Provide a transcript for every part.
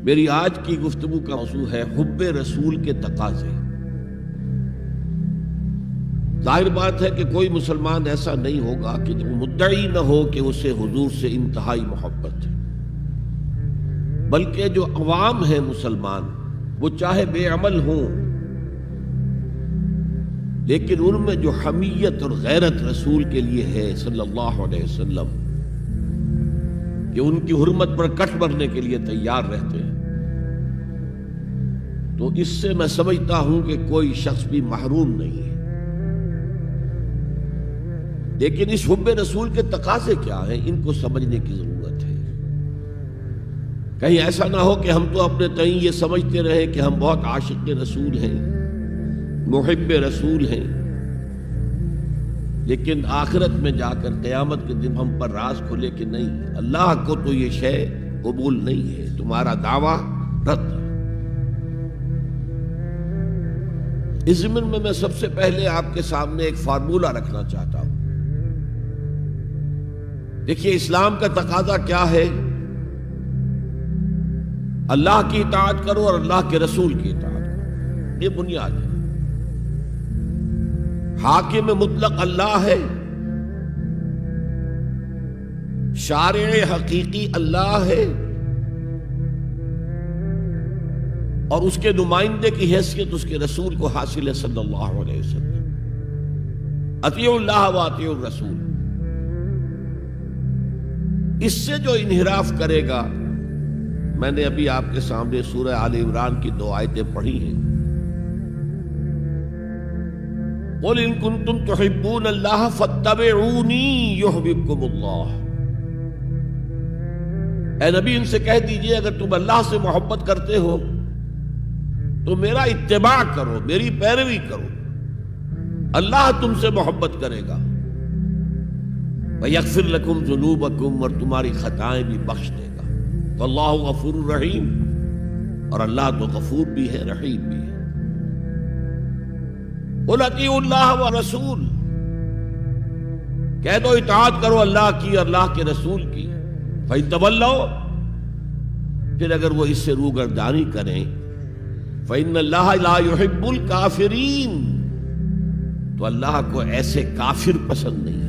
میری آج کی گفتگو کا موضوع ہے حب رسول کے تقاضے۔ ظاہر بات ہے کہ کوئی مسلمان ایسا نہیں ہوگا کہ جو مدعی نہ ہو کہ اسے حضور سے انتہائی محبت ہے، بلکہ جو عوام ہیں مسلمان، وہ چاہے بے عمل ہوں لیکن ان میں جو حمیت اور غیرت رسول کے لیے ہے صلی اللہ علیہ وسلم، کہ ان کی حرمت پر کٹ مرنے کے لیے تیار رہتے ہیں، تو اس سے میں سمجھتا ہوں کہ کوئی شخص بھی محروم نہیں ہے۔ لیکن اس حب رسول کے تقاضے کیا ہیں، ان کو سمجھنے کی ضرورت ہے۔ کہیں ایسا نہ ہو کہ ہم تو اپنے تئیں یہ سمجھتے رہے کہ ہم بہت عاشق رسول ہیں، محب رسول ہیں، لیکن آخرت میں جا کر قیامت کے دن ہم پر راز کھلے کہ نہیں، اللہ کو تو یہ شے قبول نہیں ہے، تمہارا دعویٰ رد ہے۔ اس ضمن میں سب سے پہلے آپ کے سامنے ایک فارمولہ رکھنا چاہتا ہوں۔ دیکھیے، اسلام کا تقاضا کیا ہے؟ اللہ کی اطاعت کرو اور اللہ کے رسول کی اطاعت کرو، یہ بنیاد ہے۔ حاکم مطلق اللہ ہے، شارع حقیقی اللہ ہے، اور اس کے نمائندے کی حیثیت اس کے رسول کو حاصل ہے صلی اللہ علیہ وسلم۔ اطیعوا اللہ و اطیعوا الرسول۔ اس سے جو انحراف کرے گا، میں نے ابھی آپ کے سامنے سورہ آل عمران کی 2 آیتیں پڑھی ہیں۔ قُلْ إِن كُنتُمْ تُحِبُّونَ اللَّهَ فَاتَّبِعُونِي يُحْبِبْكُمُ اللَّهُ۔ اے نبی، ان سے کہہ دیجئے اگر تم اللہ سے محبت کرتے ہو تو میرا اتباع کرو، میری پیروی کرو، اللہ تم سے محبت کرے گا۔ وَيَغْفِرْ لَكُمْ ذُنُوبَكُمْ، اور تمہاری خطائیں بھی بخش دے گا۔ وَاللَّهُ غَفُورٌ رَحِيمٌ، اور اللہ تو غفور بھی ہے، رحیم بھی ہے۔ قُلْ اطیعوا اللہ وَالرَّسُولَ، کہہ دو اطاعت کرو اللہ کی اور اللہ کے رسول کی۔ فَإِن تَوَلَّوْا، پھر اگر وہ اس سے روگردانی کریں، فَإِنَّ اللَّهَ لَا يُحِبُّ الْكَافِرِينَ، تو اللہ کو ایسے کافر پسند نہیں ہے۔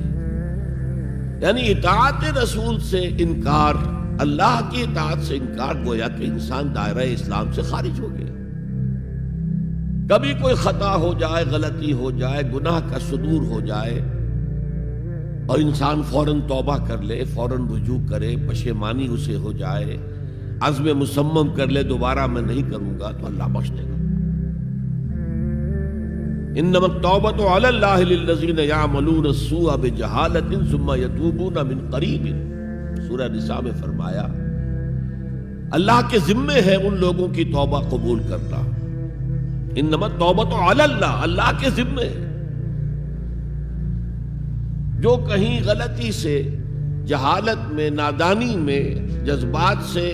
یعنی اطاعت رسول سے انکار، اللہ کی اطاعت سے انکار، گویا کہ انسان دائرہ اسلام سے خارج ہو گیا۔ کبھی کوئی خطا ہو جائے، غلطی ہو جائے، گناہ کا صدور ہو جائے، اور انسان فوراً توبہ کر لے، فوراً رجوع کرے، پشیمانی اسے ہو جائے، عزم مصمم کر لے دوبارہ میں نہیں کروں گا، تو اللہ بخش دے گا۔ انما التوبۃ علی اللہ للذین یعملون السوء بجہالۃ ثم یتوبون من قریب، سورہ نساء میں فرمایا اللہ کے ذمے ہے ان لوگوں کی توبہ قبول کرنا۔ انما التوبۃ علی اللہ، اللہ کے ذمے، جو کہیں غلطی سے، جہالت میں، نادانی میں، جذبات سے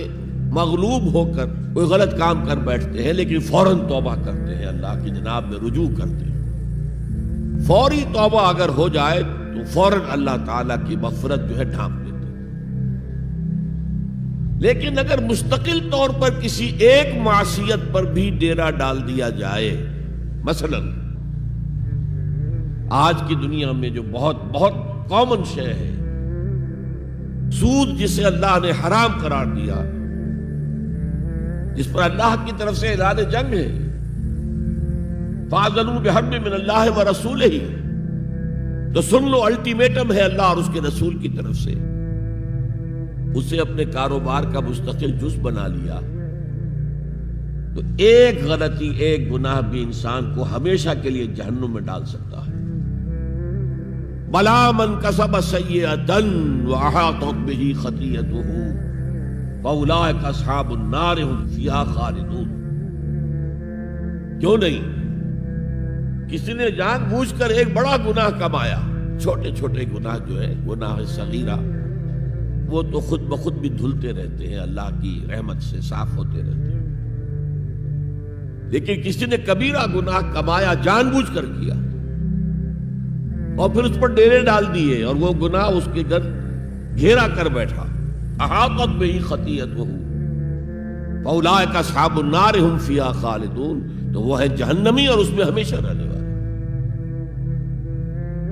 مغلوب ہو کر کوئی غلط کام کر بیٹھتے ہیں، لیکن فوراً توبہ کرتے ہیں، اللہ کی جناب میں رجوع کرتے ہیں، فوری توبہ اگر ہو جائے تو فوراً اللہ تعالیٰ کی مغفرت جو ہے ڈھانپ لیتے ہیں۔ لیکن اگر مستقل طور پر کسی ایک معصیت پر بھی ڈیرا ڈال دیا جائے، مثلا آج کی دنیا میں جو بہت بہت کامن شے ہے، سود جسے اللہ نے حرام قرار دیا، جس پر اللہ کی طرف سے اعلان جنگ ہے، فَأَذَنُوا بِحَرْبٍ مِّنَ اللَّهِ وَرَسُولِهِ، تو سن لو، الٹیمیٹم ہے اللہ اور اس کے رسول کی طرف سے۔ اسے اپنے کاروبار کا مستقل جز بنا لیا، تو ایک غلطی، ایک گناہ بھی انسان کو ہمیشہ کے لیے جہنم میں ڈال سکتا ہے۔ بَلَا مَنْ كَسَبَ سَيِّئَةً وَأَحَاطَتْ بِهِ خَطِيئَتُهُ فَأُولَٰئِكَ أَصْحَابُ النَّارِ هُمْ فِيهَا خَالِدُونَ۔ کیوں نہیں؟ کسی نے جان بوجھ کر ایک بڑا گناہ کمایا، چھوٹے چھوٹے گناہ جو ہے، گناہ صغیرہ، وہ تو خود بخود بھی دھلتے رہتے ہیں، اللہ کی رحمت سے صاف ہوتے رہتے ہیں۔ لیکن کسی نے کبیرہ گناہ کمایا، جان بوجھ کر کیا، اور پھر اس پر ڈیرے ڈال دیے، اور وہ گناہ اس کے گھر گھیرا کر بیٹھا، احاطت بہ خطیئتہ فاولئک اصحاب النار هم فیہا خالدون، تو وہ ہے جہنمی اور اس میں ہمیشہ رہنے والے۔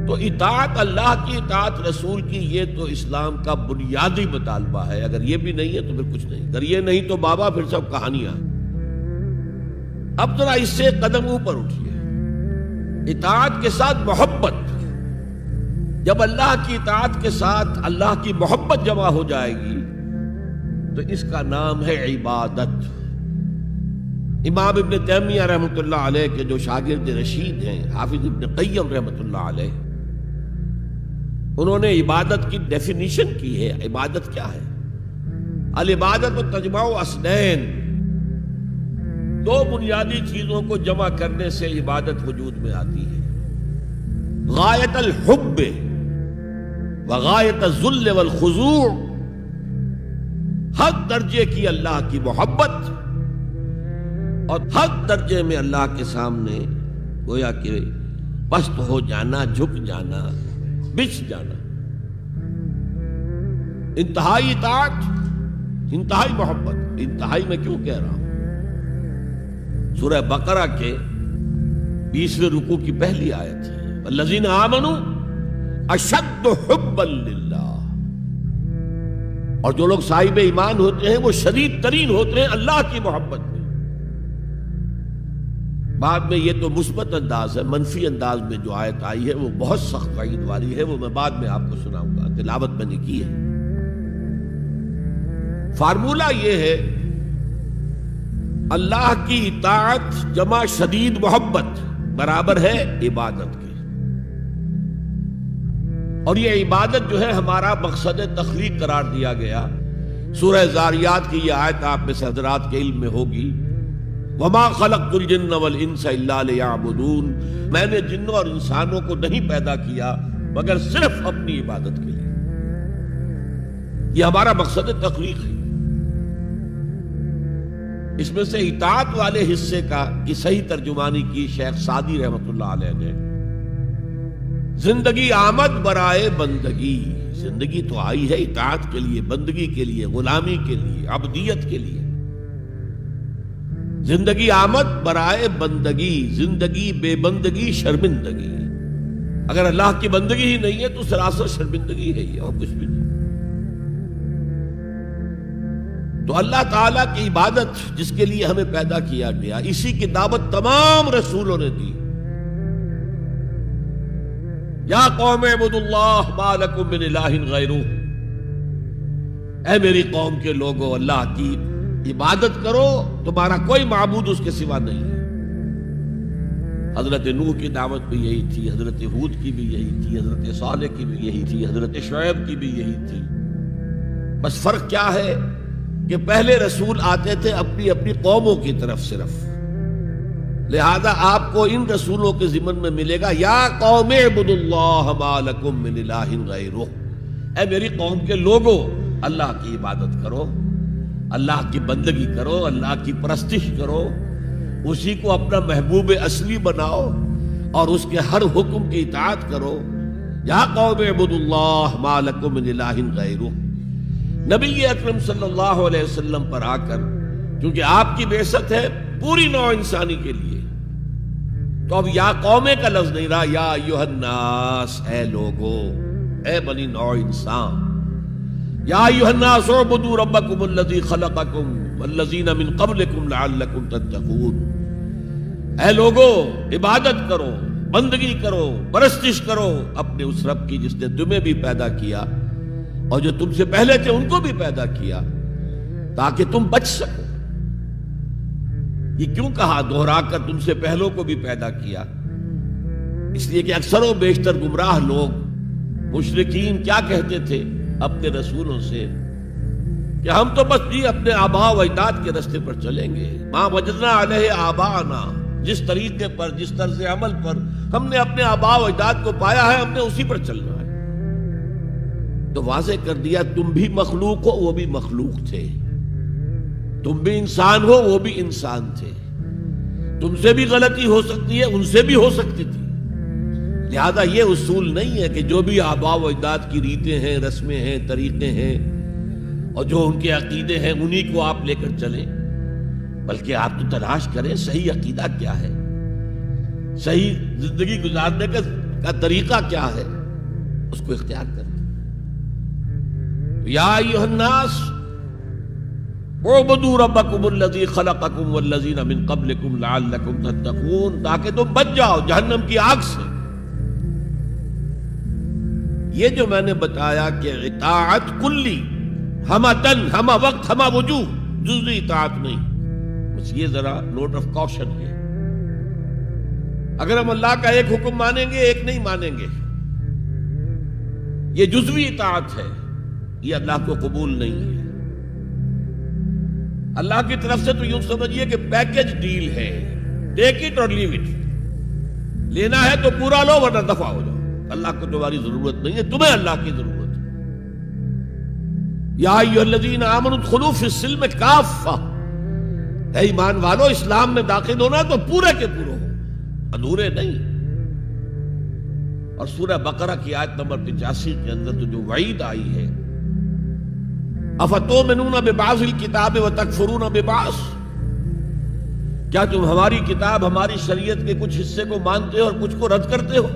تو اطاعت اللہ کی، اطاعت رسول کی، یہ تو اسلام کا بنیادی مطالبہ ہے۔ اگر یہ بھی نہیں ہے تو پھر کچھ نہیں، اگر یہ نہیں تو بابا پھر سب کہانیاں۔ اب ذرا اس سے قدم اوپر اٹھیے، اطاعت کے ساتھ محبت۔ جب اللہ کی اطاعت کے ساتھ اللہ کی محبت جمع ہو جائے گی تو اس کا نام ہے عبادت۔ امام ابن تیمیہ رحمۃ اللہ علیہ کے جو شاگرد رشید ہیں، حافظ ابن قیم رحمۃ اللہ علیہ، انہوں نے عبادت کی ڈیفینیشن کی ہے۔ عبادت کیا ہے؟ العبادت تجمع اصلین، دو بنیادی چیزوں کو جمع کرنے سے عبادت وجود میں آتی ہے، غایت الحب وغایت الذل والخضوع، حد درجے کی اللہ کی محبت اور حد درجے میں اللہ کے سامنے گویا کہ پست ہو جانا، جھک جانا، بچھ جانا، انتہائی اطاعت، انتہائی محبت۔ انتہائی میں کیوں کہہ رہا ہوں؟ سورہ بقرہ کے 20ویں رکوع کی پہلی آیت ہے، والذین آمنوا اشد حبا للہ، اور جو لوگ صاحب ایمان ہوتے ہیں وہ شدید ترین ہوتے ہیں اللہ کی محبت میں۔ بعد میں یہ تو مثبت انداز ہے، منفی انداز میں جو آیت آئی ہے وہ بہت سخت وعید والی ہے، وہ میں بعد میں آپ کو سناؤں گا، تلاوت میں نے کی ہے۔ فارمولہ یہ ہے، اللہ کی اطاعت جمع شدید محبت برابر ہے عبادت کے، اور یہ عبادت جو ہے ہمارا مقصد تخلیق قرار دیا گیا۔ سورہ زاریات کی یہ آیت آپ میں سے حضرات کے علم میں ہوگی، وَمَا خَلَقْتُ الْجِنَّ وَالْإِنسَ إِلَّا لِيَعْبُدُونَ، میں نے جنوں اور انسانوں کو نہیں پیدا کیا مگر صرف اپنی عبادت کے لیے۔ یہ ہمارا مقصد تخلیق ہے۔ اس میں سے اطاعت والے حصے کی صحیح ترجمانی کی شیخ سعدی رحمۃ اللہ علیہ نے، زندگی آمد برائے بندگی، زندگی تو آئی ہے اطاعت کے لیے، بندگی کے لیے، غلامی کے لیے، عبدیت کے لیے۔ زندگی آمد برائے بندگی، زندگی بے بندگی شرمندگی۔ اگر اللہ کی بندگی ہی نہیں ہے تو سراسر شرمندگی ہے یہ، اور کچھ بھی نہیں۔ تو اللہ تعالیٰ کی عبادت جس کے لیے ہمیں پیدا کیا گیا، اسی کی دعوت تمام رسولوں نے دی۔ یا قوم اعبدوا اللہ ما لکم من الہ غیرہ، اے میری قوم کے لوگوں، اللہ کی عبادت کرو، تمہارا کوئی معبود اس کے سوا نہیں ہے۔ حضرت نوح کی دعوت بھی یہی تھی، حضرت ہود کی بھی یہی تھی، حضرت صالح کی بھی یہی تھی، حضرت شعیب کی بھی یہی تھی۔ بس فرق کیا ہے کہ پہلے رسول آتے تھے اپنی اپنی قوموں کی طرف صرف، لہذا آپ کو ان رسولوں کے ضمن میں ملے گا یا قوم اعبدوا اللہ ما لکم من الہ غیرہ، اے میری قوم کے لوگوں اللہ کی عبادت کرو، اللہ کی بندگی کرو، اللہ کی پرستش کرو، اسی کو اپنا محبوب اصلی بناؤ اور اس کے ہر حکم کی اطاعت کرو۔ یا قوم اعبدوا اللہ ما لکم من الہ غیرہ۔ نبی اکرم صلی اللہ علیہ وسلم پر آ کر، کیونکہ آپ کی بعثت ہے پوری نوع انسانی کے لیے، تو اب یا قوم کا لفظ نہیں رہا، یا ایھا الناس، اے لوگو، اے بنی نوع انسان۔ یا ایھا الناس اعبدوا ربکم الذی خلقکم والذین من قبلکم لعلکم تتقون، اے لوگو عبادت کرو، بندگی کرو، پرستش کرو اپنے اس رب کی جس نے تمہیں بھی پیدا کیا اور جو تم سے پہلے تھے ان کو بھی پیدا کیا، تاکہ تم بچ سکو۔ یہ کیوں کہا دوہرا کر تم سے پہلوں کو بھی پیدا کیا؟ اس لیے کہ اکثر و بیشتر گمراہ لوگ، مشرکین کیا کہتے تھے اپنے رسولوں سے کہ ہم تو بس جی اپنے آباء و اجداد کے راستے پر چلیں گے، ما وجدنا علیہ آباءنا، جس طریقے پر، جس طرز عمل پر ہم نے اپنے آباء و اجداد کو پایا ہے ہم نے اسی پر چلنا ہے۔ تو واضح کر دیا تم بھی مخلوق ہو، وہ بھی مخلوق تھے، تم بھی انسان ہو، وہ بھی انسان تھے، تم سے بھی غلطی ہو سکتی ہے، ان سے بھی ہو سکتی تھی۔ لہذا یہ اصول نہیں ہے کہ جو بھی آباء و اجداد کی ریتیں ہیں، رسمیں ہیں، طریقے ہیں اور جو ان کے عقیدے ہیں انہی کو آپ لے کر چلیں۔ بلکہ آپ تو تلاش کریں صحیح عقیدہ کیا ہے، صحیح زندگی گزارنے کا طریقہ کیا ہے، اس کو اختیار کریں۔ یا ایھا الناس اعبدوا ربکم الذی خلقکم والذین من قبلکم لعلکم تتقون، تاکہ تم بچ جاؤ جہنم کی آگ سے۔ یہ جو میں نے بتایا کہ اطاعت کلی، ہمہ تن، ہمہ وقت، ہمہ وجوہ، جزوی اطاعت نہیں، بس یہ ذرا نوٹ آف کاشن ہے۔ اگر ہم اللہ کا ایک حکم مانیں گے ایک نہیں مانیں گے، یہ جزوی اطاعت ہے، یہ اللہ کو قبول نہیں ہے۔ اللہ کی طرف سے تو یوں سمجھیے کہ پیکج ڈیل ہے، ٹیک اٹ اور لیو اٹ، لینا ہے تو پورا لو ورنہ دفع ہو جاؤ، اللہ کو تمہاری ضرورت نہیں ہے، تمہیں اللہ کی ضرورت ہے۔ یا ایھا الذین آمنوا ادخلوا فی السلم کافہ، اے ایمان والو اسلام میں داخل ہونا تو پورے کے پورے ہو، ادھورے نہیں۔ اور سورہ بقرہ کی آیت نمبر 85 کے اندر تو جو وعید آئی ہے، افتؤمنون ببعض الکتاب وتکفرون ببعض، کیا تم ہماری کتاب، ہماری شریعت کے کچھ حصے کو مانتے ہو اور کچھ کو رد کرتے ہو؟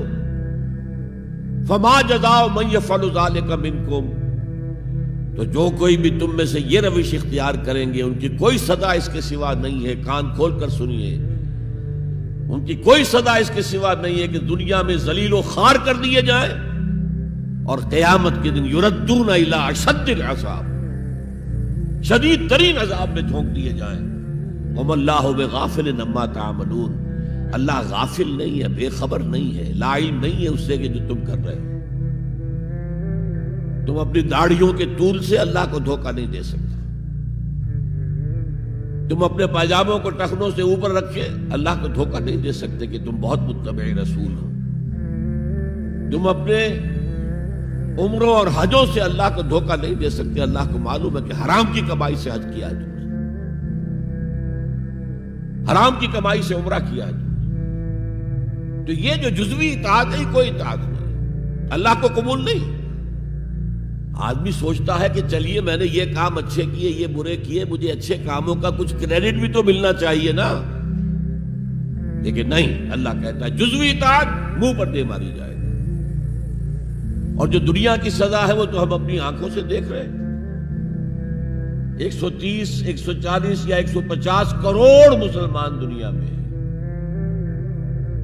فما جزاء من یفعل ذلک منکم، تو جو کوئی بھی تم میں سے یہ روش اختیار کریں گے ان کی کوئی سزا اس کے سوا نہیں ہے، کان کھول کر سنیے، ان کی کوئی سزا اس کے سوا نہیں ہے کہ دنیا میں ذلیل و خوار کر دیے جائیں اور قیامت کے دن یردون الی اشد العذاب، شدید ترین عذاب میں جھونک دیے جائیں۔ وما اللہ بغافل عما تعملون، اللہ غافل نہیں ہے، بے خبر نہیں ہے، لا علم نہیں ہے اس سے کہ جو تم کر رہے ہو۔ تم اپنی داڑھیوں کے طول سے اللہ کو دھوکہ نہیں دے سکتے، تم اپنے پاجاموں کو ٹخنوں سے اوپر رکھے اللہ کو دھوکہ نہیں دے سکتے کہ تم بہت متبع رسول ہو، تم اپنے عمروں اور حجوں سے اللہ کو دھوکہ نہیں دے سکتے، اللہ کو معلوم ہے کہ حرام کی کمائی سے حج کیا ہے تم نے، حرام کی کمائی سے عمرہ کیا ہے تم نے۔ تو یہ جو جزوی اطاعت ہے کوئی اطاعت نہیں، اللہ کو قبول نہیں۔ آدمی سوچتا ہے کہ چلیے میں نے یہ کام اچھے کیے، یہ برے کیے، مجھے اچھے کاموں کا کچھ کریڈٹ بھی تو ملنا چاہیے نا، لیکن نہیں، اللہ کہتا ہے جزوی اطاعت منہ پر دے ماری جائے گی، اور جو دنیا کی سزا ہے وہ تو ہم اپنی آنکھوں سے دیکھ رہے ہیں۔ 130، 140 یا 150 کروڑ مسلمان دنیا میں ہیں،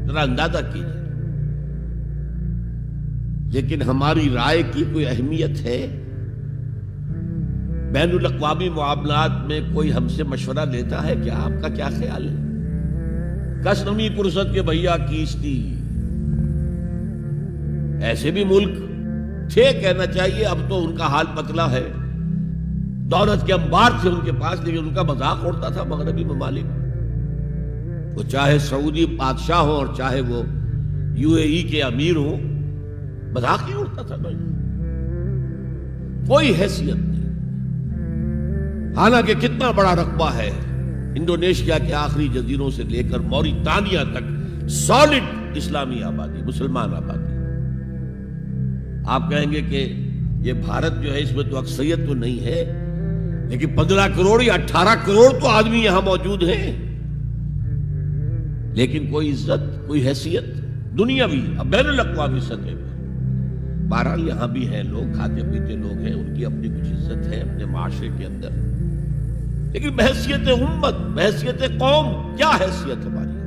ذرا اندازہ کیجیے، لیکن ہماری رائے کی کوئی اہمیت ہے؟ بین الاقوامی معاملات میں کوئی ہم سے مشورہ لیتا ہے کیا؟ آپ کا کیا خیال ہے؟ کس نمی پرست کے بھیا کیستی، ایسے بھی ملک تھے کہنا چاہیے، اب تو ان کا حال پتلا ہے، دولت کے انبار تھے ان کے پاس، لیکن ان کا مذاق اڑتا تھا مغربی ممالک، وہ چاہے سعودی بادشاہ ہوں اور چاہے وہ UAE کے امیر ہوں، مذاق ہی اڑتا تھا بھائی، کوئی حیثیت نہیں۔ حالانکہ کتنا بڑا رقبہ ہے انڈونیشیا کے آخری جزیروں سے لے کر موریتانیہ تک، سالڈ اسلامی آبادی، مسلمان آبادی۔ آپ کہیں گے کہ یہ بھارت جو ہے اس میں تو اکثریت تو نہیں ہے، لیکن 15 کروڑ یا 18 کروڑ تو آدمی یہاں موجود ہیں، لیکن کوئی عزت، کوئی حیثیت دنیاوی اب بین الاقوامی سطح پر۔ بہرحال یہاں بھی ہیں لوگ، کھاتے پیتے لوگ ہیں، ان کی اپنی کچھ عزت ہے اپنے معاشرے کے اندر، لیکن بحیثیت امت، بحیثیت قوم کیا حیثیت ہماری؟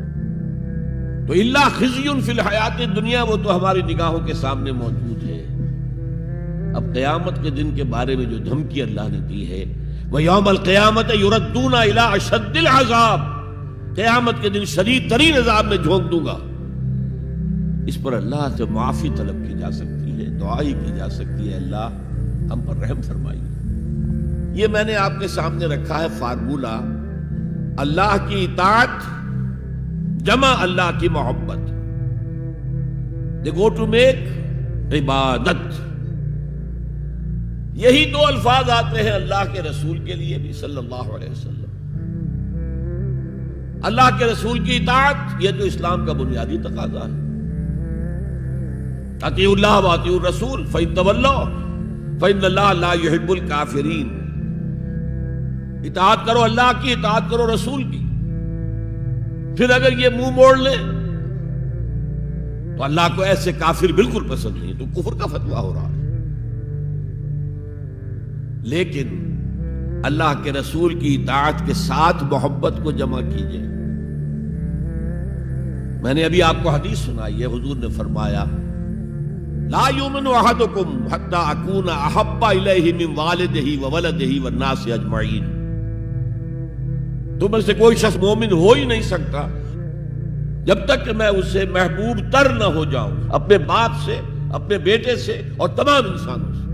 تو الا خزی فی الحیات الدنیا، وہ تو ہماری نگاہوں کے سامنے موجود ہے۔ اب قیامت کے دن کے بارے میں جو دھمکی اللہ نے دی ہے، وَيَوْمَ الْقِيَامَةِ يُرَدُّونَ إِلَىٰ أَشَدِّ الْعَذَابِ، قیامت کے دن شدید ترین عذاب میں جھونک دوں گا۔ اس پر اللہ سے معافی طلب کی جا سکتی ہے، دعا ہی کی جا سکتی ہے، اللہ ہم پر رحم فرمائیے۔ یہ میں نے آپ کے سامنے رکھا ہے فارمولہ، اللہ کی اطاعت جمع اللہ کی محبت، they go to make عبادت۔ یہی دو الفاظ آتے ہیں اللہ کے رسول کے لیے بھی صلی اللہ علیہ وسلم۔ اللہ کے رسول کی اطاعت یہ تو اسلام کا بنیادی تقاضا ہے، اطیعوا اللہ واطیعوا الرسول فإن تولوا فإن اللہ لا يحب الکافرین۔ اطاعت کرو اللہ کی، اطاعت کرو رسول کی. پھر اگر یہ منہ موڑ لیں تو اللہ کو ایسے کافر بالکل پسند نہیں، تو کفر کا فتویٰ ہو رہا ہے. لیکن اللہ کے رسول کی اطاعت کے ساتھ محبت کو جمع کیجئے. میں نے ابھی آپ کو حدیث سنائی ہے، حضور نے فرمایا لا یؤمن احدکم حتی اکون احب الیہ من والدہ وولدہ والناس اجمعین. تم میں سے کوئی شخص مومن ہو ہی نہیں سکتا جب تک کہ میں اسے محبوب تر نہ ہو جاؤں، اپنے باپ سے، اپنے بیٹے سے اور تمام انسانوں سے.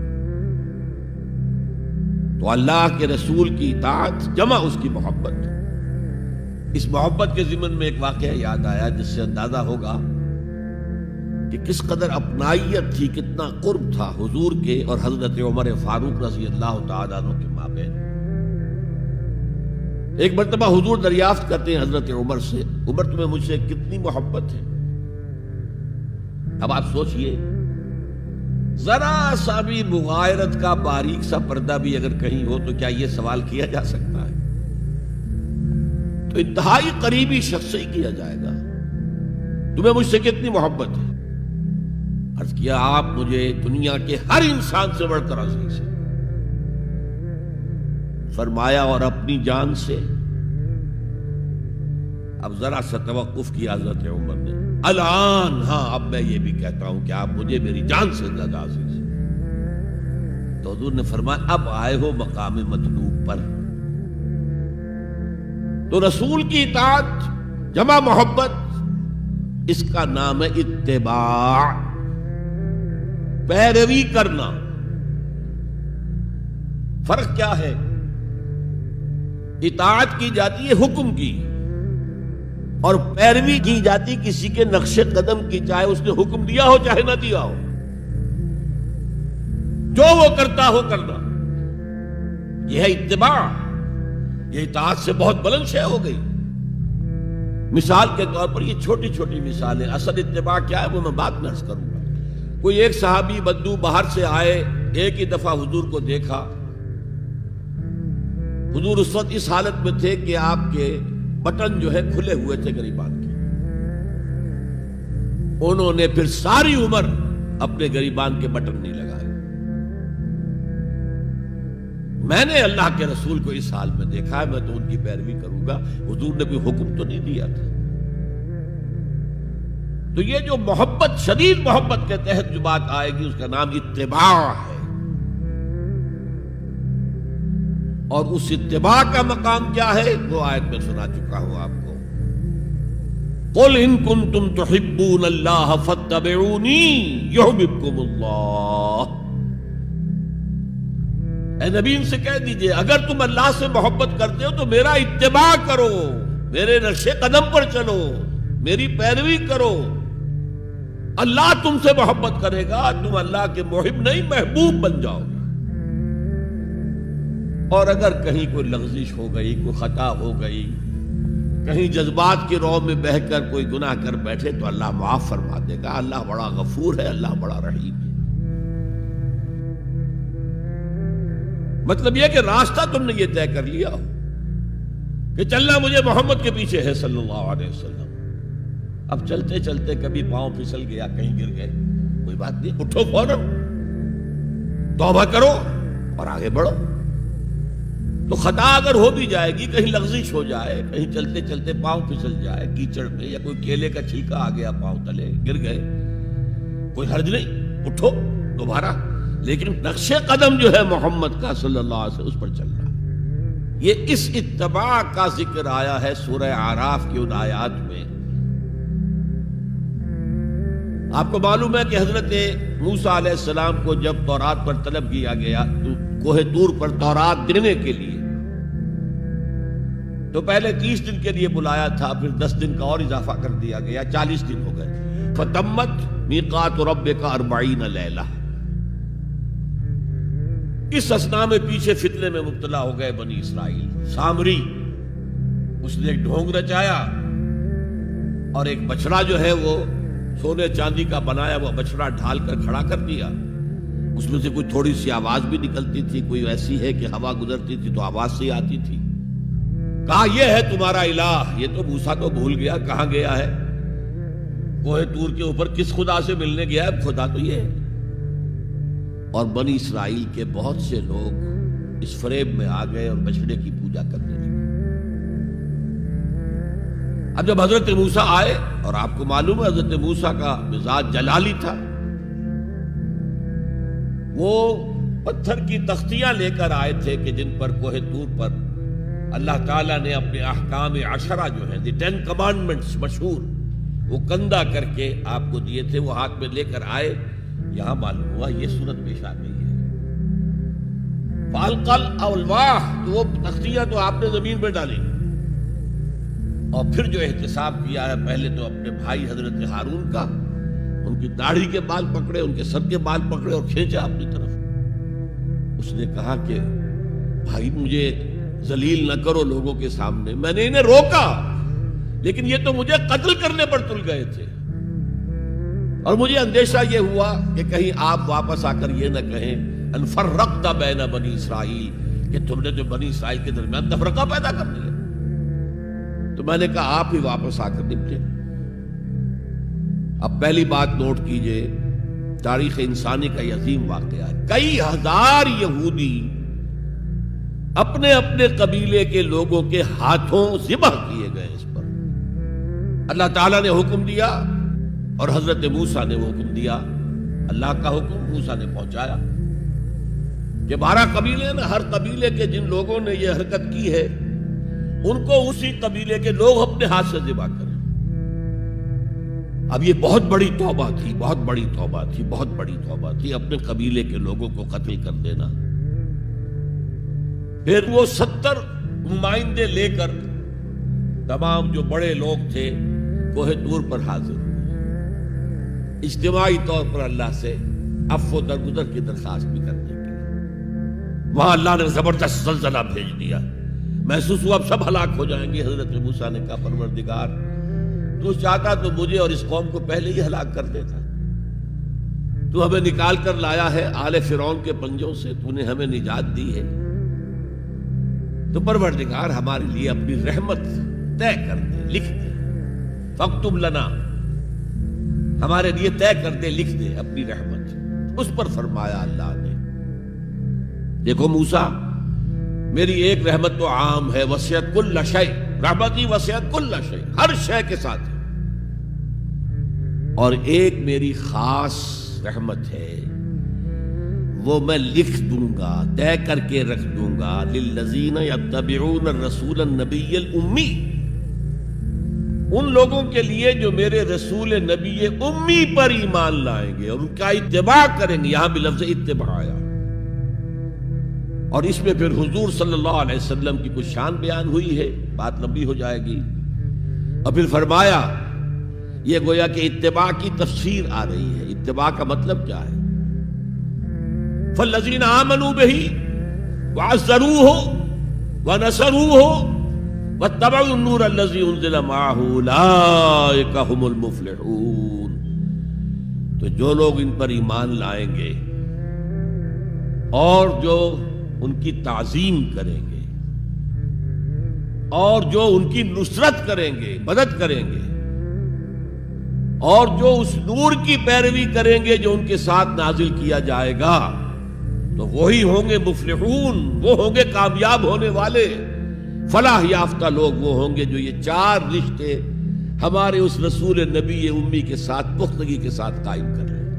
تو اللہ کے رسول کی اطاعت جمع اس کی محبت. اس محبت کے ضمن میں ایک واقعہ یاد آیا جس سے اندازہ ہوگا کہ کس قدر اپنائیت تھی، کتنا قرب تھا حضور کے اور حضرت عمر فاروق رضی اللہ تعالیٰ عنہ کے مابین. ایک مرتبہ حضور دریافت کرتے ہیں حضرت عمر سے، عمر تمہیں مجھ سے کتنی محبت ہے؟ اب آپ سوچئے ذرا سا بھی مغایرت کا باریک سا پردہ بھی اگر کہیں ہو تو کیا یہ سوال کیا جا سکتا ہے؟ تو انتہائی قریبی شخص سے ہی کیا جائے گا، تمہیں مجھ سے کتنی محبت ہے؟ عرض کیا آپ مجھے دنیا کے ہر انسان سے بڑھ کر عزیز ہیں. فرمایا اور اپنی جان سے؟ اب ذرا سا توقف کیا حضرت عمر نے. الان ہاں اب میں یہ بھی کہتا ہوں کہ آپ مجھے میری جان سے زیادہ عزیز ہیں. تو حضور نے فرمایا اب آئے ہو مقام مطلوب پر. تو رسول کی اطاعت جمع محبت، اس کا نام ہے اتباع، پیروی کرنا. فرق کیا ہے؟ اطاعت کی جاتی ہے حکم کی اور پیروی کی جاتی کسی کے نقش قدم کی، چاہے اس نے حکم دیا ہو چاہے نہ دیا ہو، جو وہ کرتا ہو کرنا. یہ ہے اتباع. یہ اطاعت سے بہت بلند شے ہو گئی. مثال کے طور پر یہ چھوٹی چھوٹی مثالیں، اصل اتباع کیا ہے وہ میں بعد میں عرض کروں گا. کوئی ایک صحابی بدو باہر سے آئے، ایک ہی دفعہ حضور کو دیکھا. حضور اس وقت اس حالت میں تھے کہ آپ کے بٹن جو ہے کھلے ہوئے تھے گریبان کے. انہوں نے پھر ساری عمر اپنے گریبان کے بٹن نہیں لگائے. میں نے اللہ کے رسول کو اس حال میں دیکھا ہے، میں تو ان کی پیروی کروں گا. حضور نے کوئی حکم تو نہیں دیا تھا. تو یہ جو محبت، شدید محبت کے تحت جو بات آئے گی اس کا نام اتباع ہے. اور اس اتباع کا مقام کیا ہے وہ آیت میں سنا چکا ہوں آپ کو. قل ان کنتم تحبون اللہ فاتبعونی یحببکم اللہ. اے نبی ان سے کہہ دیجئے اگر تم اللہ سے محبت کرتے ہو تو میرا اتباع کرو، میرے نقش قدم پر چلو، میری پیروی کرو. اللہ تم سے محبت کرے گا، تم اللہ کے محب نہیں محبوب بن جاؤ گے. اور اگر کہیں کوئی لغزش ہو گئی، کوئی خطا ہو گئی، کہیں جذبات کی رو میں بہہ کر کوئی گناہ کر بیٹھے تو اللہ معاف فرما دے گا. اللہ بڑا غفور ہے، اللہ بڑا رحیم ہے. مطلب یہ کہ راستہ تم نے یہ طے کر لیا ہو کہ چلنا مجھے محمد کے پیچھے ہے صلی اللہ علیہ وسلم. اب چلتے چلتے کبھی پاؤں پھسل گیا، کہیں گر گئے، کوئی بات نہیں، اٹھو فوراً، توبہ کرو اور آگے بڑھو. تو خطا اگر ہو بھی جائے گی، کہیں لغزش ہو جائے، کہیں چلتے چلتے پاؤں پھسل جائے کیچڑ میں، یا کوئی کیلے کا چھلکا آ گیا پاؤں تلے، گر گئے، کوئی حرج نہیں، اٹھو دوبارہ. لیکن نقش قدم جو ہے محمد کا صلی اللہ علیہ وسلم اس پر چل رہا ہے. یہ اس اتباع کا ذکر آیا ہے سورہ اعراف کی ان آیات میں. آپ کو معلوم ہے کہ حضرت موسیٰ علیہ السلام کو جب تورات پر طلب کیا گیا کوہ طور پر تورات دینے کے لیے، تو پہلے 30 دن کے لیے بلایا تھا، پھر 10 دن کا اور اضافہ کر دیا گیا، 40 دن ہو گئے. فَتَمَّتْ مِيقَاتُ رَبِّكَ 40 لَيْلَةً. اس اسنا میں پیچھے فتنے میں مبتلا ہو گئے بنی اسرائیل. سامری اس نے ایک ڈھونگ رچایا اور ایک بچڑا جو ہے وہ سونے چاندی کا بنایا وہ بچڑا ڈھال کر کھڑا کر دیا. اس میں سے کوئی تھوڑی سی آواز بھی نکلتی تھی، کوئی ایسی ہے کہ ہوا گزرتی تھی تو آواز سے ہی آتی تھی۔ کہا یہ ہے تمہارا الہ۔ یہ تو موسیٰ تو بھول گیا کہاں گیا ہے، کوہ طور کے اوپر کس خدا سے ملنے گیا ہے، خدا تو یہ ہے۔ اور بنی اسرائیل کے بہت سے لوگ اس فریب میں آ گئے اور بچڑے کی پوجا کرنے لگے۔ اب جب حضرت موسیٰ آئے، اور آپ کو معلوم ہے حضرت موسیٰ کا مزاج جلالی تھا، وہ پتھر کی تختیاں لے کر آئے تھے کہ جن پر کوہ طور پر اللہ تعالیٰ نے اپنے احکام عشرہ جو ہیں، دی 10 کمانڈمنٹس مشہور، وہ کندہ کر کے آپ کو دیے تھے، وہ ہاتھ میں لے کر آئے۔ یہاں معلوم ہوا یہ صورت پیش آ گئی ہے۔ فَأَلْقَى الْأَلْوَاحَ، تو وہ تختیاں تو آپ نے زمین میں ڈالی، اور پھر جو احتساب کیا ہے، پہلے تو اپنے بھائی حضرت ہارون کا، ان کی داڑھی کے بال پکڑے، ان کے سر کے بال پکڑے اور کھینچا اپنی طرف۔ اس نے کہا کہ بھائی مجھے ذلیل نہ کرو لوگوں کے سامنے، میں نے انہیں روکا لیکن یہ تو مجھے قتل کرنے پر تل گئے تھے، اور مجھے اندیشہ یہ ہوا کہ کہیں آپ واپس آ کر یہ نہ کہیں ان فرقت بین بنی اسرائیل، کہ تم نے جو بنی اسرائیل کے درمیان تفرقہ پیدا کر دیا۔ تو میں نے کہا آپ ہی واپس آ کر نپٹے۔ اب پہلی بات نوٹ کیجئے، تاریخ انسانی کا یہ عظیم واقعہ ہے، کئی ہزار یہودی اپنے اپنے قبیلے کے لوگوں کے ہاتھوں ذبح کیے گئے اس پر۔ اللہ تعالیٰ نے حکم دیا اور حضرت موسیٰ نے وہ حکم دیا، اللہ کا حکم موسیٰ نے پہنچایا کہ 12 قبیلے نا، ہر قبیلے کے جن لوگوں نے یہ حرکت کی ہے ان کو اسی قبیلے کے لوگ اپنے ہاتھ سے ذبح کریں۔ اب یہ بہت بڑی توبہ تھی، بہت بڑی توبہ تھی، بہت بڑی توبہ تھی، اپنے قبیلے کے لوگوں کو قتل کر دینا۔ پھر وہ 70 نمائندے لے کر تمام جو بڑے لوگ تھے کوہ طور پر حاضر ہوئے، اجتماعی طور پر اللہ سے عفو و درگزر کی درخواست بھی کرنے کی۔ وہاں اللہ نے زبردست زلزلہ بھیج دیا، محسوس ہوا اب سب ہلاک ہو جائیں گے۔ حضرت موسیٰ نے کہا پروردگار تو چاہتا تو مجھے اور اس قوم کو پہلے ہی ہلاک کر دیتا، تو ہمیں نکال کر لایا ہے آل فرعون کے پنجوں سے، تو نے ہمیں نجات دی ہے، تو پروردگار ہمارے لیے اپنی رحمت طے کر دے، لکھ دے، فاکتب لنا، ہمارے لیے طے کر دے، لکھ دے اپنی رحمت۔ اس پر فرمایا اللہ نے، دیکھو موسیٰ میری ایک رحمت تو عام ہے، وسعت کل شیء، رحمتی وسعت کل شیء، ہر شے کے ساتھ ہے، اور ایک میری خاص رحمت ہے، وہ میں لکھ دوں گا، طے کر کے رکھ دوں گا، للذین یتبعون الرسول النبی الامی، ان لوگوں کے لیے جو میرے رسول نبی امی پر ایمان لائیں گے اور ان کا اتباع کریں گے۔ یہاں بھی لفظ اتباع آیا، اور اس میں پھر حضور صلی اللہ علیہ وسلم کی کچھ شان بیان ہوئی ہے، بات لمبی ہو جائے گی، اور پھر فرمایا یہ گویا کہ اتباع کی تفسیر آ رہی ہے۔ اتباع کا مطلب کیا ہے؟ فالذین آمنوا بہ وعزروہ ونصروہ واتبعوا النور الذی انزل معہ اولئک ھم المفلحون، تو جو لوگ ان پر ایمان لائیں گے اور جو ان کی تعظیم کریں گے اور جو ان کی نصرت کریں گے، مدد کریں گے، اور جو اس نور کی پیروی کریں گے جو ان کے ساتھ نازل کیا جائے گا، تو وہی ہوں گے مفلحون، وہ ہوں گے کامیاب ہونے والے، فلاح یافتہ لوگ وہ ہوں گے جو یہ 4 رشتے ہمارے اس رسول نبی امی کے ساتھ پختگی کے ساتھ قائم کر رہے ہیں۔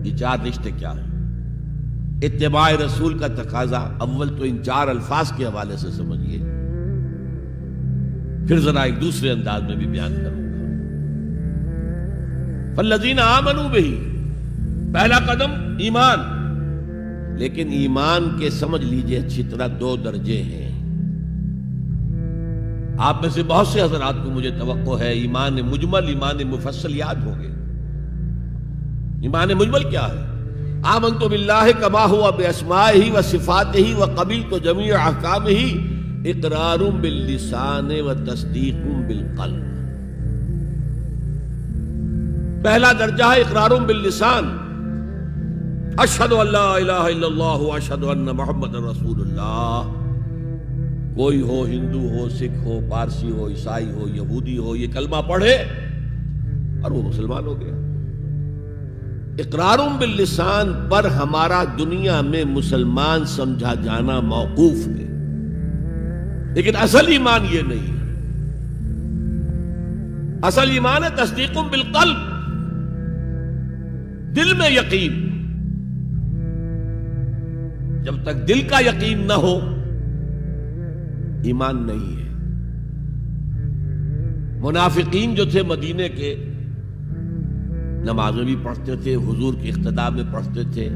یہ 4 رشتے کیا ہیں؟ اتباع رسول کا تقاضا اول تو ان 4 الفاظ کے حوالے سے سمجھیے، پھر ذرا ایک دوسرے انداز میں بھی بیان کروں گا۔ فالذین آمنوا بہ، پہلا قدم ایمان، لیکن ایمان کے سمجھ لیجئے اچھی طرح 2 درجے ہیں۔ آپ میں سے بہت سے حضرات کو مجھے توقع ہے ایمان مجمل، ایمان مفصل یاد ہوں گے۔ ایمان مجمل کیا ہے؟ آمنت باللہ کما ہوا باسمائہ وصفاتہ وقبلت جمیع احکامہ اقرار باللسان وتصدیق بالقلب۔ پہلا درجہ ہے اقرار باللسان، اشہد ان لا الہ الا اللہ اشہد ان محمد رسول اللہ. کوئی ہو، ہندو ہو، سکھ ہو، پارسی ہو، عیسائی ہو، یہودی ہو، یہ کلمہ پڑھے اور وہ مسلمان ہو گیا. اقرار باللسان پر ہمارا دنیا میں مسلمان سمجھا جانا موقوف ہے، لیکن اصل ایمان یہ نہیں ہے. اصل ایمان ہے تصدیق بالقلب، دل میں یقین. جب تک دل کا یقین نہ ہو ایمان نہیں ہے. منافقین جو تھے مدینے کے، نمازیں بھی پڑھتے تھے، حضور کی اقتداء میں پڑھتے تھے،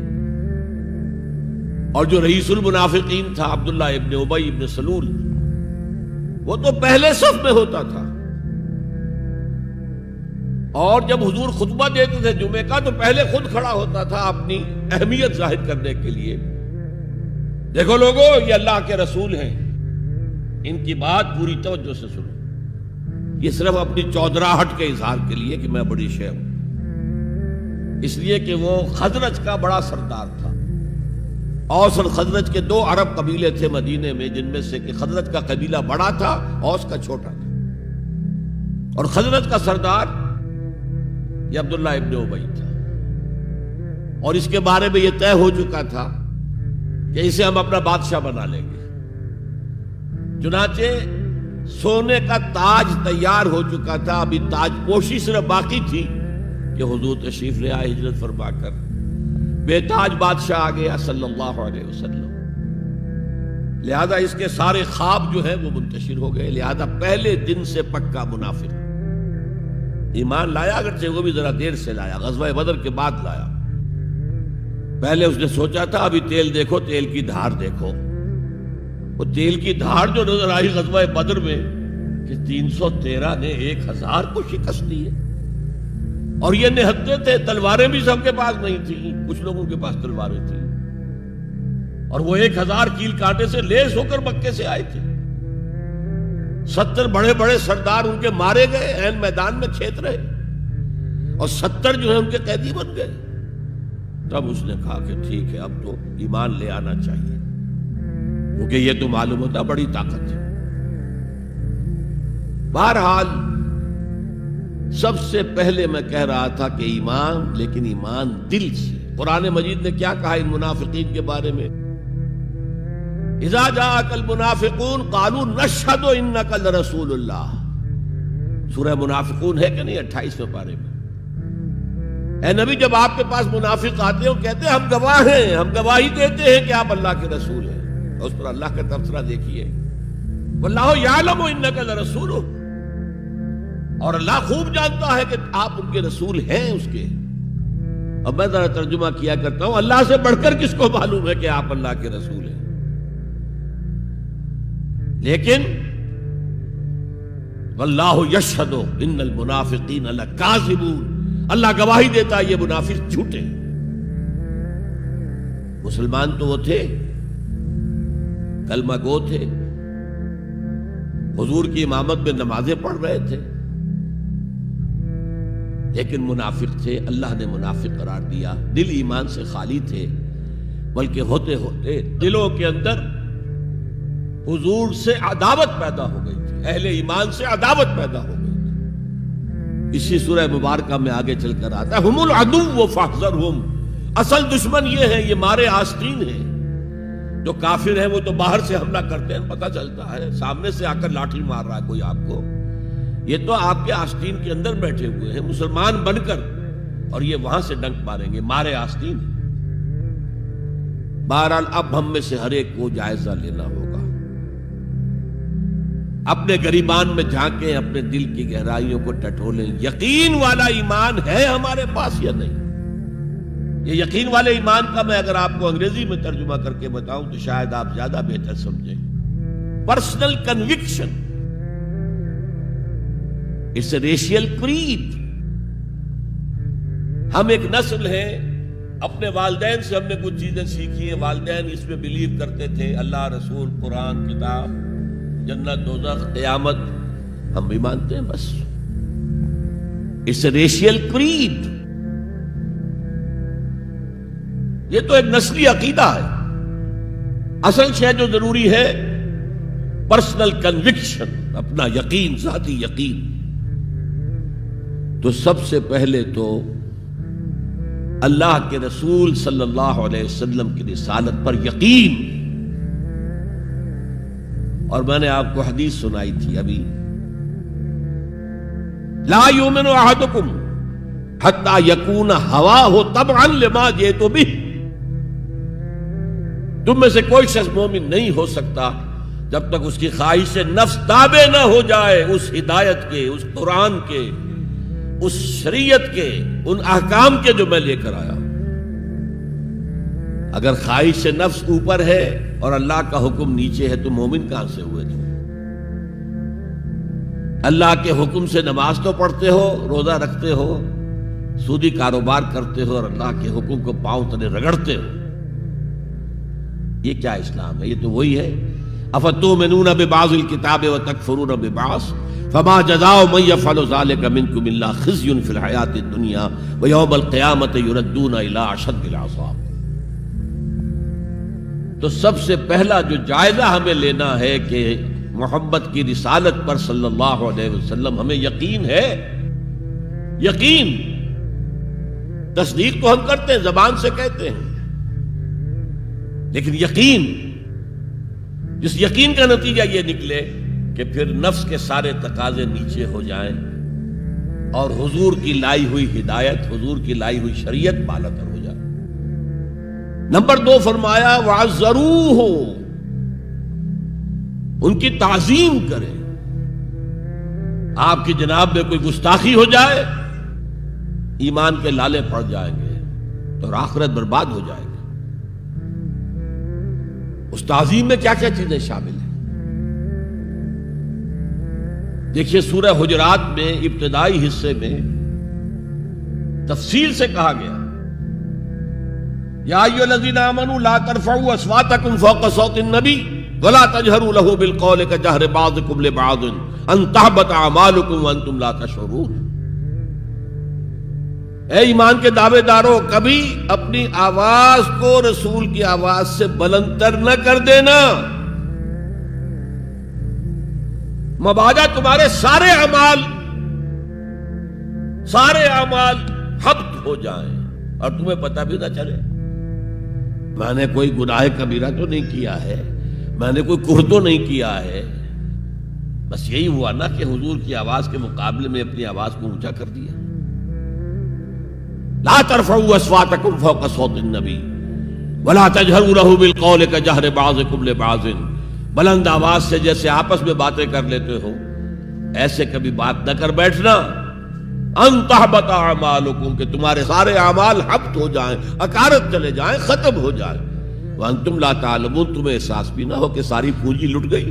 اور جو رئیس المنافقین تھا عبداللہ ابن ابی ابن سلول، وہ تو پہلے صف میں ہوتا تھا. اور جب حضور خطبہ دیتے تھے جمعے کا تو پہلے خود کھڑا ہوتا تھا اپنی اہمیت ظاہر کرنے کے لیے. دیکھو لوگو، یہ اللہ کے رسول ہیں، ان کی بات پوری توجہ سے سنو. یہ صرف اپنی چودراہٹ کے اظہار کے لیے کہ میں بڑی شے ہوں، اس لیے کہ وہ خزرج کا بڑا سردار تھا. اوس اور خزرج کے 2 عرب قبیلے تھے مدینے میں، جن میں سے کہ خزرج کا قبیلہ بڑا تھا، اوس کا چھوٹا تھا. اور خزرج کا سردار یہ عبداللہ ابن ابی تھا، اور اس کے بارے میں یہ طے ہو چکا تھا کہ اسے ہم اپنا بادشاہ بنا لیں گے. چنانچہ سونے کا تاج تیار ہو چکا تھا، ابھی تاج پوشی صرف باقی تھی کہ حضور تشریف لے آئے ہجرت فرما کر. بے تاج بادشاہ آ گیا صلی اللہ علیہ وسلم. لہذا اس کے سارے خواب جو ہیں وہ منتشر ہو گئے. لہذا پہلے دن سے پکا منافق. ایمان لایا، اگرچہ وہ بھی ذرا دیر سے لایا، غزوہ بدر کے بعد لایا. پہلے اس نے سوچا تھا ابھی تیل دیکھو، تیل کی دھار دیکھو. وہ تیل کی دھار جو نظر آئی غزوہ بدر میں کہ 313 نے 1000 کو شکست دی ہے. اور یہ نہتے تھے، تلواریں بھی سب کے پاس نہیں تھیں، کچھ لوگوں کے پاس تلواریں تھیں. اور وہ 1000 کیل کانٹے سے لیس ہو کر مکے سے آئے تھے. 70 بڑے بڑے سردار ان کے مارے گئے، عین میدان میں کھیت رہے، اور 70 جو ہیں ان کے قیدی بن گئے. تب اس نے کہا کہ ٹھیک ہے، اب تو ایمان لے آنا چاہیے، کیونکہ یہ تو معلوم ہوتا بڑی طاقت ہے. بہرحال سب سے پہلے میں کہہ رہا تھا کہ ایمان، لیکن ایمان دل سے. قرآن مجید نے کیا کہا ان منافقین کے بارے میں؟ اذا جاءک المنافقون قالوا نشہد انک لرسول اللہ. سورہ منافقون ہے کہ نہیں 28ویں پارے میں؟ اے نبی، جب آپ کے پاس منافق آتے ہیں وہ کہتے ہیں ہم گواہ ہیں، ہم گواہی دیتے ہیں کہ آپ اللہ کے رسول ہیں. اس پر اللہ کا تبصرہ دیکھیے، واللہ یعلم انک لرسول، اور اللہ خوب جانتا ہے کہ آپ ان کے رسول ہیں اس کے. اب میں ذرا ترجمہ کیا کرتا ہوں، اللہ سے بڑھ کر کس کو معلوم ہے کہ آپ اللہ کے رسول ہیں؟ لیکن واللہ یشہد ان المنافقین لکاذبون، اللہ گواہی دیتا ہے یہ منافق جھوٹے. مسلمان تو وہ تھے، کلمہ گو تھے، حضور کی امامت میں نمازیں پڑھ رہے تھے، لیکن منافق تھے. اللہ نے منافق قرار دیا. دل ایمان سے خالی تھے، بلکہ ہوتے ہوتے دلوں کے اندر حضور سے عداوت پیدا ہو گئی تھی، اہل ایمان سے عداوت پیدا ہو گئی تھی. اسی سورہ مبارکہ میں آگے چل کر آتا ہے ہم العدو فاحذرہم، اصل دشمن یہ ہے، یہ مارے آستین ہیں. جو کافر ہیں وہ تو باہر سے حملہ کرتے ہیں، پتہ چلتا ہے، سامنے سے آ کر لاٹھی مار رہا ہے کوئی آپ کو، یہ تو آپ کے آستین کے اندر بیٹھے ہوئے ہیں مسلمان بن کر، اور یہ وہاں سے ڈنک ماریں گے، مارے آستین. بہرحال اب ہم میں سے ہر ایک کو جائزہ لینا ہوگا، اپنے گریبان میں جھانکیں، اپنے دل کی گہرائیوں کو ٹٹولیں. یقین والا ایمان ہے ہمارے پاس یا نہیں؟ یہ یقین والے ایمان کا میں اگر آپ کو انگریزی میں ترجمہ کر کے بتاؤں تو شاید آپ زیادہ بہتر سمجھیں. Personal connection, it's a racial creed. ہم ایک نسل ہیں، اپنے والدین سے ہم نے کچھ چیزیں سیکھی ہیں، والدین اس میں بلیو کرتے تھے، اللہ، رسول، قرآن، کتاب، جنت، دوزخ، قیامت، ہم بھی مانتے ہیں. بس اٹس اے ریشیل کریڈ. یہ تو ایک نسلی عقیدہ ہے. اصل شے جو ضروری ہے پرسنل کنوکشن، اپنا یقین، ذاتی یقین. تو سب سے پہلے تو اللہ کے رسول صلی اللہ علیہ وسلم کی رسالت پر یقین. اور میں نے آپ کو حدیث سنائی تھی ابھی، لا یؤمن احدکم حتی یکون ہواہ تبعا لما جئت بہ. تم میں سے کوئی شخص مومن نہیں ہو سکتا جب تک اس کی خواہش نفس تابع نہ ہو جائے اس ہدایت کے، اس قرآن کے، اس شریعت کے، ان احکام کے جو میں لے کر آیا. اگر خواہش نفس اوپر ہے اور اللہ کا حکم نیچے ہے تو مومن کہاں سے ہوئے تم؟ اللہ کے حکم سے نماز تو پڑھتے ہو، روزہ رکھتے ہو، سودی کاروبار کرتے ہو، اور اللہ کے حکم کو پاؤں تلے رگڑتے ہو. یہ کیا اسلام ہے؟ یہ تو وہی ہے افتؤمنون ببعض الکتاب وتکفرون ببعض فما جزاء من يفعل ذلك منكم الا خزي في الحياة الدنيا ويوم القيامة يردون الى اشد العذاب. تو سب سے پہلا جو جائزہ ہمیں لینا ہے کہ محمد کی رسالت پر صلی اللہ علیہ وسلم ہمیں یقین ہے. یقین، تصدیق تو ہم کرتے ہیں، زبان سے کہتے ہیں، لیکن یقین، جس یقین کا نتیجہ یہ نکلے کہ پھر نفس کے سارے تقاضے نیچے ہو جائیں اور حضور کی لائی ہوئی ہدایت، حضور کی لائی ہوئی شریعت بالاتر ہو جائے. نمبر 2 فرمایا وَعَزَّرُوهُ، ان کی تعظیم کریں. آپ کی جناب میں کوئی گستاخی ہو جائے، ایمان کے لالے پڑ جائیں گے تو آخرت برباد ہو جائے گی. اس تعظیم میں کیا کیا چیزیں شامل ہیں؟ دیکھیے سورہ حجرات میں ابتدائی حصے میں تفصیل سے کہا گیا یا ایھا الذین آمنوا لا ترفعوا اصواتکم فوق صوت النبی ولا تجہروا له بالقول کجہر بعضکم لبعض ان تحبط اعمالکم وانتم لا تشعرون. اے ایمان کے دعوے دارو، کبھی اپنی آواز کو رسول کی آواز سے بلند تر نہ کر دینا، مبادا تمہارے سارے اعمال حبط ہو جائیں اور تمہیں پتہ بھی نہ چلے. میں نے کوئی گناہ کبیرہ تو نہیں کیا ہے، میں نے کوئی کفر تو نہیں کیا ہے، بس یہی ہوا نا کہ حضور کی آواز کے مقابلے میں اپنی آواز کو اونچا کر دیا. لا ترفعوا اصواتکم فوق صوت النبی ولا تجہروا له بالقول کجہر بعضکم لبعض. بلند آواز سے جیسے آپس میں باتیں کر لیتے ہو ایسے کبھی بات نہ کر بیٹھنا. ان تحبط اعمالکم، کہ تمہارے سارے اعمال حبط ہو جائیں، اکارت چلے جائیں، ختم ہو جائیں. وانتم لا تعلمون، تمہیں احساس بھی نہ ہو کہ ساری پونجی لٹ گئی.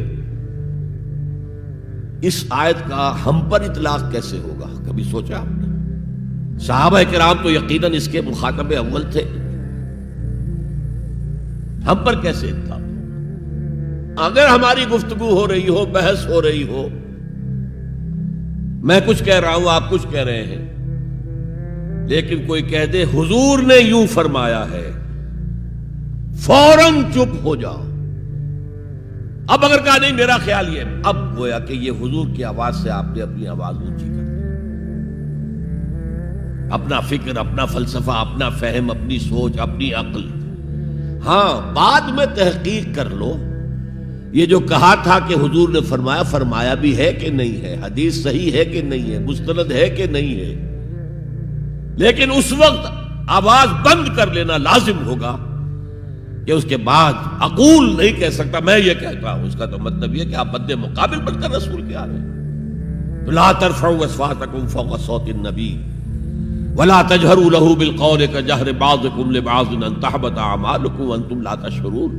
اس آیت کا ہم پر اطلاق کیسے ہوگا؟ کبھی سوچا آپ نے؟ صحابہ کرام تو یقیناً اس کے مخاطب اول تھے، ہم پر کیسے اطلاق؟ اگر ہماری گفتگو ہو رہی ہو، بحث ہو رہی ہو، میں کچھ کہہ رہا ہوں، آپ کچھ کہہ رہے ہیں، لیکن کوئی کہہ دے حضور نے یوں فرمایا ہے، فوراً چپ ہو جاؤ. اب اگر کہا نہیں میرا خیال یہ، اب گویا کہ یہ حضور کی آواز سے آپ نے اپنی آواز اونچی کر دی. اپنا فکر، اپنا فلسفہ، اپنا فہم، اپنی سوچ، اپنی عقل. ہاں بعد میں تحقیق کر لو یہ جو کہا تھا کہ حضور نے فرمایا بھی ہے کہ نہیں ہے، حدیث صحیح ہے کہ نہیں ہے، مستند ہے کہ نہیں ہے. لیکن اس وقت آواز بند کر لینا لازم ہوگا کہ اس کے بعد اقول نہیں کہہ سکتا میں یہ کہتا ہوں. اس کا تو مطلب یہ کہ آپ بد مقابل بن کر رسول کے آ رہے ہیں. لا ترفعوا اصواتکم فوق صوت النبی ولا تجہروا له بالقول کجہر بعضکم لبعض ان تحبط اعمالکم وانتم لا تشعرون.